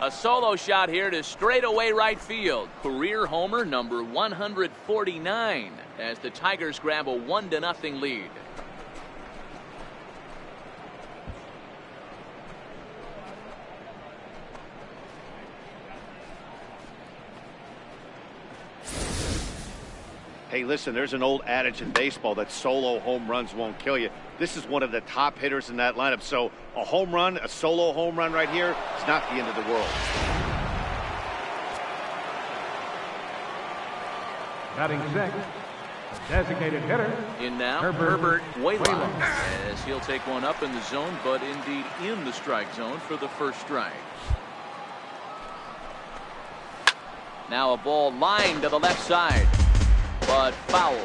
A solo shot here to straightaway right field. Career homer number 149 as the Tigers grab a 1-0 lead. Hey, listen, there's an old adage in baseball that solo home runs won't kill you. This is one of the top hitters in that lineup. So a home run, a solo home run right here, is not the end of the world. Batting sixth, the designated hitter. In now, Herbert Wayland, as he'll take one up in the zone, but indeed in the strike zone for the first strike. Now a ball lined to the left side, but foul.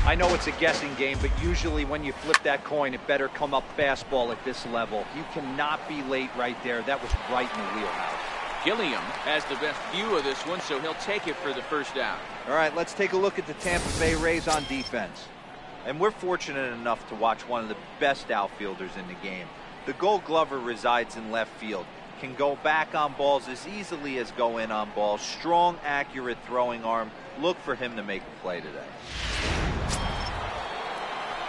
I know it's a guessing game, but usually when you flip that coin, it better come up fastball at this level. You cannot be late right there. That was right in the wheelhouse. Gilliam has the best view of this one, so he'll take it for the first out. All right, let's take a look at the Tampa Bay Rays on defense. And we're fortunate enough to watch one of the best outfielders in the game. The Gold Glover resides in left field. Can go back on balls as easily as go in on balls. Strong, accurate throwing arm. Look for him to make a play today.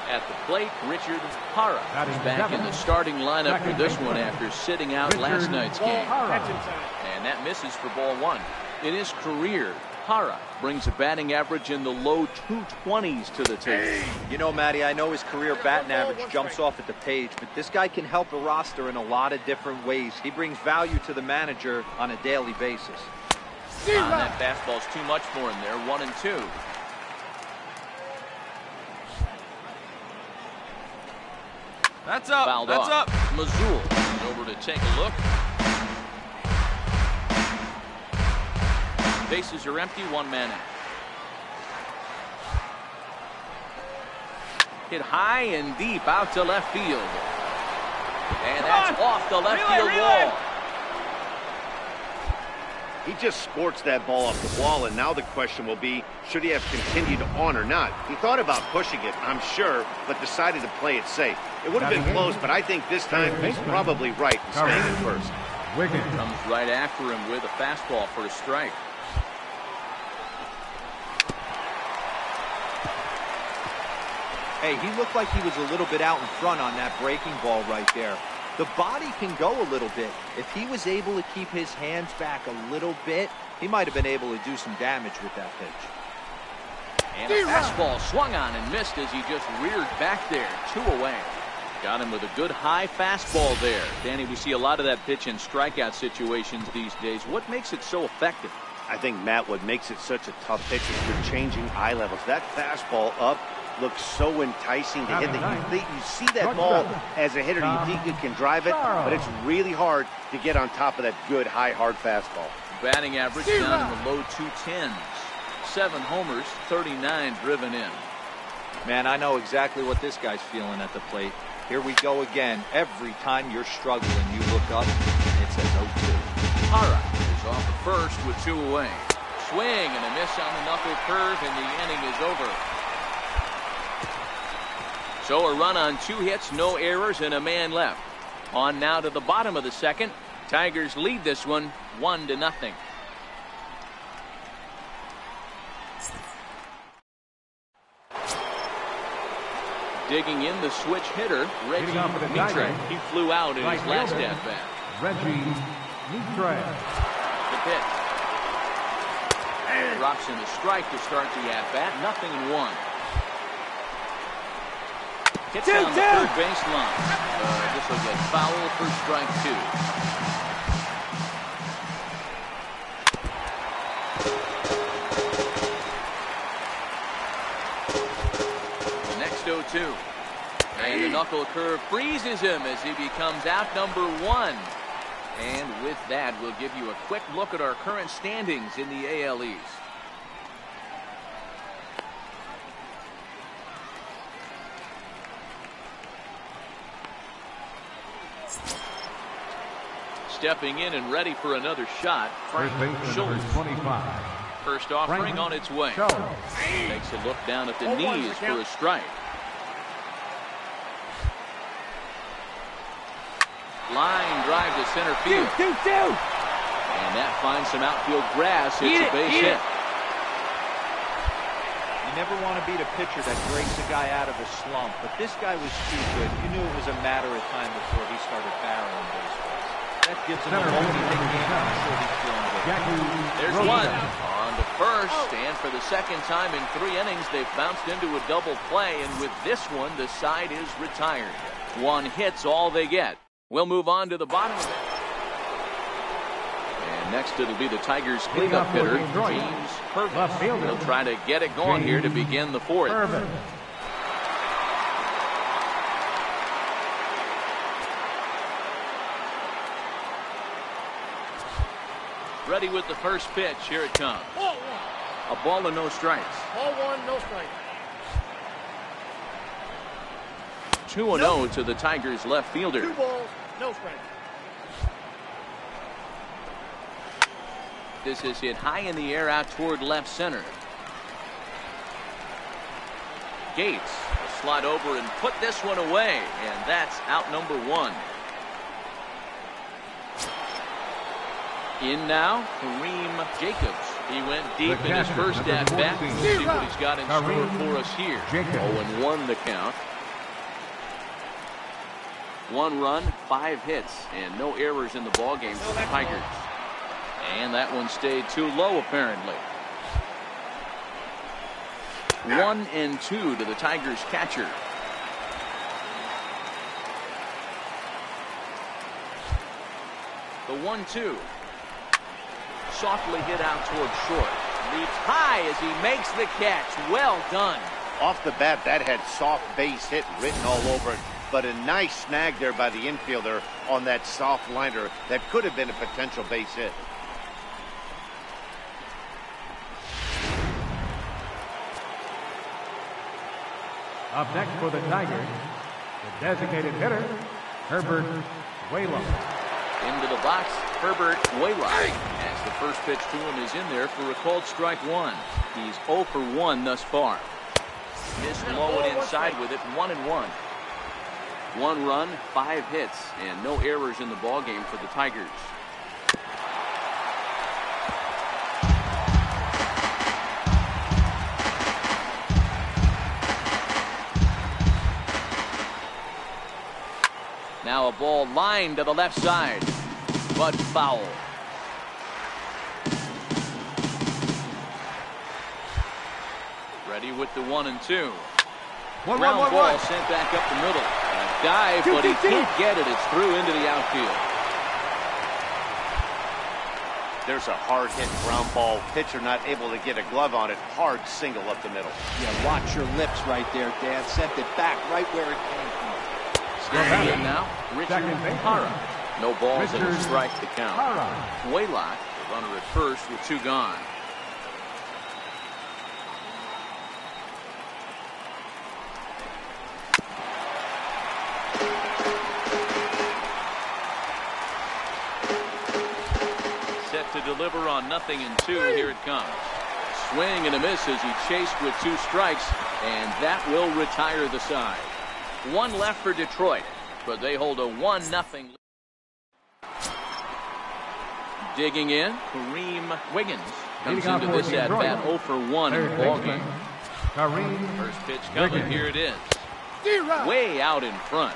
At the plate, Richard Hara is back in the starting lineup for this one after sitting out last night's game. And that misses for ball one. In his career, Hara brings a batting average in the low 220s to the table. You know, Matty, I know his career batting average jumps off at the page, but this guy can help a roster in a lot of different ways. He brings value to the manager on a daily basis. That fastball's too much for him there, 1-2. That's up. Fouled That's off. up. Mazul is over to take a look. Bases are empty, one man out. Hit high and deep out to left field. And that's off the left field wall. He just squirts that ball off the wall, and now the question will be, should he have continued on or not? He thought about pushing it, I'm sure, but decided to play it safe. It would have been close, but I think this time he's probably right in staying at first. Comes right after him with a fastball for a strike. Hey, he looked like he was a little bit out in front on that breaking ball right there. The body can go a little bit. If he was able to keep his hands back a little bit, he might have been able to do some damage with that pitch. And a fastball swung on and missed as he just reared back there, 2 away. Got him with a good high fastball there. Danny, we see a lot of that pitch in strikeout situations these days. What makes it so effective? I think, Matt, what makes it such a tough pitch is you're changing eye levels. That fastball up looks so enticing to hit that you see that ball as a hitter, you think you can drive it, but it's really hard to get on top of that good high hard fastball. Batting average down in the low 210s. 7 homers, 39 driven in. Man, I know exactly what this guy's feeling at the plate. Here we go again. Every time you're struggling, you look up, it says 0-2. Hara is off the first with 2 away. Swing and a miss on the knuckle curve, and the inning is over. So a run on 2 hits, no errors, and a man left. On now to the bottom of the second. Tigers lead this one 1-0. Digging in the switch hitter, Reggie Mitre. He flew out in his last at-bat. Reggie Mitre. The pitch. Drops in a strike to start the at-bat. 0-1. Hits down the third baseline. This will get foul for strike 2. The next 0-2. And the knuckle curve freezes him as he becomes out number 1. And with that, we'll give you a quick look at our current standings in the AL East. Stepping in and ready for another shot, Frank Schultz. 25. First offering on its way. Takes a look down at the knees for a strike. Line drive to center field. And that finds some outfield grass. It's a base hit. You never want to beat a pitcher that breaks a guy out of a slump, but this guy was too good. You knew it was a matter of time before he started barreling baseballs. That gives him a multi-hit game. I'm sure he's feeling good. There's one on to first, and for the second time in 3 innings, they've bounced into a double play, and with this one, the side is retired. 1 hit's all they get. We'll move on to the bottom of it. And next it'll be the Tigers' cleanup hitter, James Purvis. He'll try to get it going here to begin the 4th. Ready with the first pitch. Here it comes. A ball and no strikes. Ball 1, no strikes. 2-0 to the Tigers' left fielder. 2 balls, no strikes. This is hit high in the air out toward left center. Gates will slide over and put this one away, and that's out number 1. In now, Kareem Jacobs. He went deep in his first at-bat. We'll see what he's got in store for us here. 0-1 the count. 1 run, 5 hits, and no errors in the ballgame for the Tigers. And that one stayed too low, apparently. 1-2 to the Tigers' catcher. The 1-2. Softly hit out toward short. Leaps high as he makes the catch. Well done. Off the bat, that had soft base hit written all over it. But a nice snag there by the infielder on that soft liner that could have been a potential base hit. Up next for the Tigers, the designated hitter, Herbert Wayland. Into the box, Herbert Wayland. As the first pitch to him is in there for a called strike 1. He's 0 for 1 thus far. Missed low and inside with it, 1-1. 1 run, 5 hits, and no errors in the ballgame for the Tigers. Now a ball lined to the left side, but foul. Ready with the 1-2. Ground ball sent back up the middle. A dive, but he can't get it. It's through into the outfield. There's a hard hit ground ball. Pitcher not able to get a glove on it. Hard single up the middle. Yeah, watch your lips right there, Dan. Sent it back right where it came from. Stepping in now, Richard Hara. No balls and a strike to count. Waylock, the runner at first with 2 gone. Set to deliver on 0-2. Here it comes. Swing and a miss as he chased with 2 strikes, and that will retire the side. 1 left for Detroit, but they hold a 1-0. Digging in, Kareem Wiggins comes into this at-bat 0 for 1 in the ballgame. First pitch coming, here it is. Way out in front.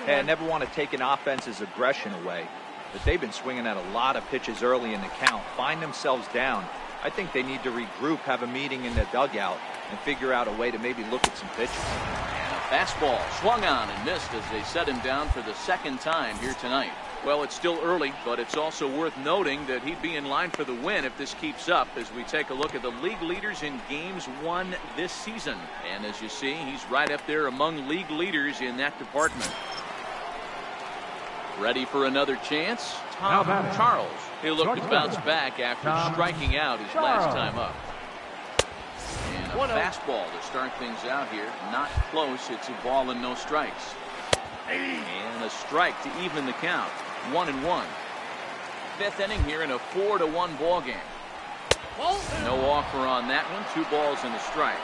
Hey, I never want to take an offense's aggression away, but they've been swinging at a lot of pitches early in the count. Find themselves down. I think they need to regroup, have a meeting in the dugout, and figure out a way to maybe look at some pitches. Fastball swung on and missed as they set him down for the second time here tonight. Well, it's still early, but it's also worth noting that he'd be in line for the win if this keeps up as we take a look at the league leaders in games won this season. And as you see, he's right up there among league leaders in that department. Ready for another chance? Tom Charles. He'll look to bounce back after striking out his last time up. And a fastball to start things out here. Not close. It's a ball and no strikes. And a strike to even the count. 1-1. Fifth inning here in a 4-1 ball game. No offer on that one. 2 balls and a strike.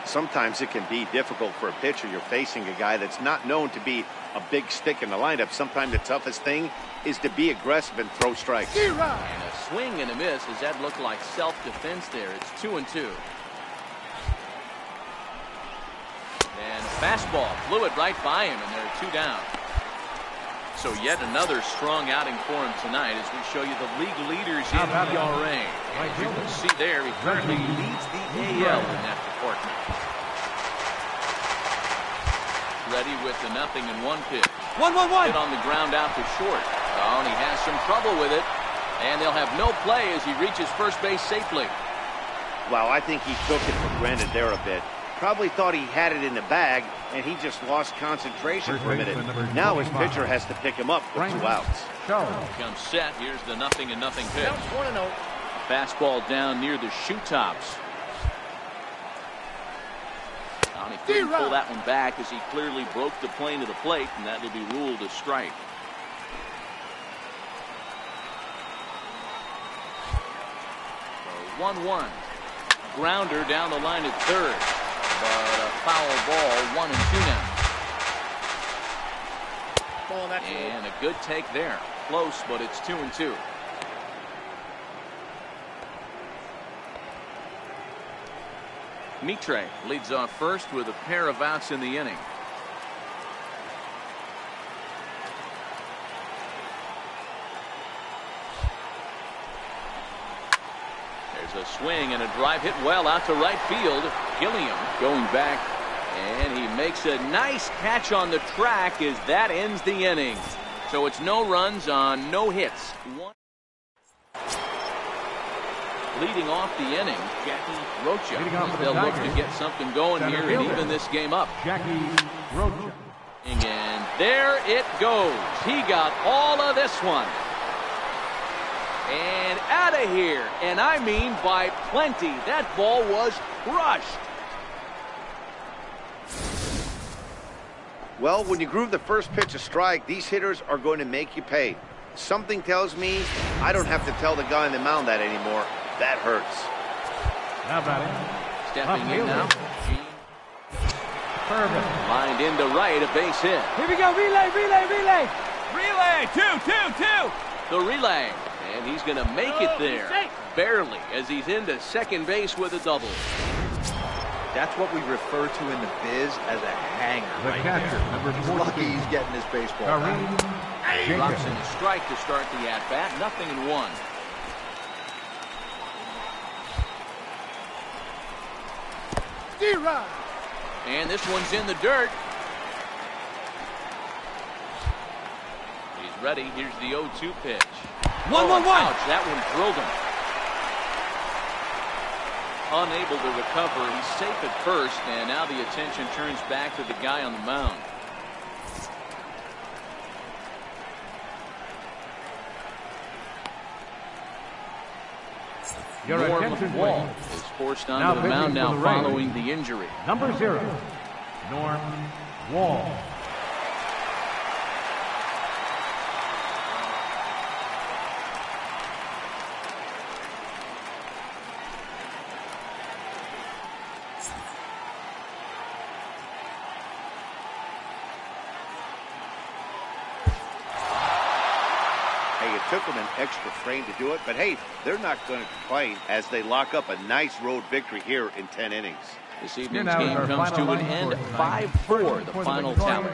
Sometimes it can be difficult for a pitcher. You're facing a guy that's not known to be a big stick in the lineup. Sometimes the toughest thing is to be aggressive and throw strikes. And a swing and a miss. Does that look like self-defense there? It's 2-2. And a fastball flew it right by him, and there are 2 down. So yet another strong outing for him tonight as we show you the league leaders in ERA. As you can see there, he currently leads the AL in that department. Ready with the 0-1 pitch. 1-1-1. Hit on the ground out to short. Oh, and he has some trouble with it. And they'll have no play as he reaches first base safely. Wow, I think he took it for granted there a bit. Probably thought he had it in the bag, and he just lost concentration for a minute. Now his pitcher has to pick him up with 2 outs. Comes set. Here's the 0-0 pitch. Counts 1-0. Fastball down near the shoe tops. He couldn't pull that one back as he clearly broke the plane of the plate, and that will be ruled a strike. So 1-1. Grounder down the line at third. But a foul ball, 1-2 now. And a good take there. Close, but it's 2-2. Mitre leads off first with a pair of outs in the inning. There's a swing and a drive hit well out to right field. Gilliam going back, and he makes a nice catch on the track as that ends the inning. So it's no runs on no hits. Leading off the inning, Jackie Rocha. They'll look to get something going here and even this game up. Jackie Rocha. And there it goes. He got all of this one. And out of here. And I mean by plenty. That ball was crushed. Well, when you groove the first pitch a strike, these hitters are going to make you pay. Something tells me I don't have to tell the guy on the mound that anymore. That hurts. Now batting. Stepping in now. Perfect. Lined into right, a base hit. Here we go. Relay, relay, relay. Relay. 2-2-2. The relay. And he's going to make it there. Barely, as he's into second base with a double. That's what we refer to in the biz as a hanger. The catcher, number 14. He's lucky he's getting his baseball back. Drops in a strike to start the at-bat. 0-1. And this one's in the dirt. He's ready. Here's the 0-2 pitch. 1-1-1. Ouch, that one drilled him. Unable to recover. He's safe at first, and now the attention turns back to the guy on the mound. Norm Wall is forced onto the mound now following the injury. Number 0, Norm Wall. It took them an extra frame to do it, but hey, they're not going to complain as they lock up a nice road victory here in 10 innings. This evening's game comes to an end, 5-4, the final tally.